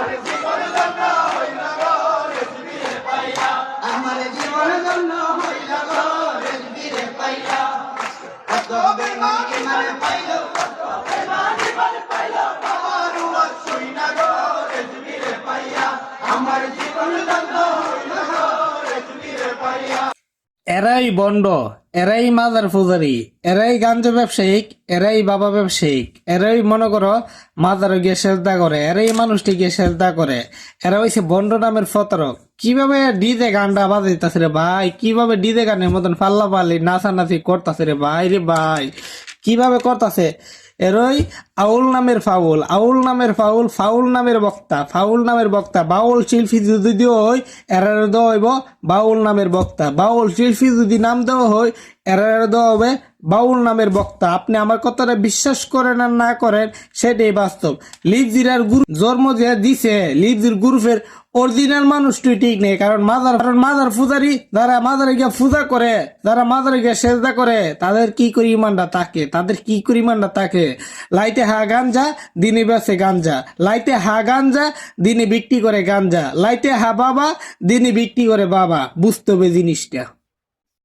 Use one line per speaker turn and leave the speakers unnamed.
আমার জীবন ধন্য হইল গো রেজবিরে পাইয়া কত বেমান ইমান পাইল কত বেমান ইমান পাইল আমার ওয়াজ শুইনা গো রেজবিরে পাইয়া আমার জীবন ধন্য হইল গো রেজবিরে পাইয়া।
এরাই বন্ড, এরাই মাজার পূজারি, এরাই গাঞ্জা ব্যবসায়িক, এরাই বাবা ব্যবসায়িক, এরাই মনে করো মাজারে গিয়ে সেজদা করে, এরাই মানুষটি গিয়ে সেজদা করে। এরা হইছে বন্ড নামের প্রতারক। কিভাবে ডিজে গানটা বাজাইতাছে রে ভাই, কিভাবে ডিজে গানের মতন পাল্লা পাল্লি নাচানাচি করতাছে রে ভাই, রে ভাই কিভাবে করতাছে। এরই আউল নামের ফাউল, আউল নামের ফাউল, ফাউল নামের বক্তা, ফাউল নামের বক্তা, বাউল শিল্পী যদি হয় এরার দেওয়া হইব বাউল নামের বক্তা, বাউল শিল্পী যদি নাম দেওয়া হয় এরার দেওয়া হবে বাউল নামের বক্তা। আপনি আমার কথাটা বিশ্বাস করেন আর না করেন সেটাই বাস্তব। লিপজিরার গুরু জন্ম যে দিছে, লিপজির গ্রুপের অরিজিনাল মানুষটি ঠিক নেই। কারণ মাজার পূজারি যারা মাজারে গিয়ে পূজা করে, যারা মাজারে গিয়ে সেজদা করে, তাদের কি করে ইমানটা থাকে, তাদের কি করে ইমানটা থাকে। লাইতে হা গাঞ্জা দিনে বেছে গাঞ্জা, লাইতে হা গাঞ্জা দিনে বিক্রি করে গাঞ্জা, লাইতে হা বাবা দিনে বিক্রি করে বাবা। বুঝতে হবে জিনিসটা।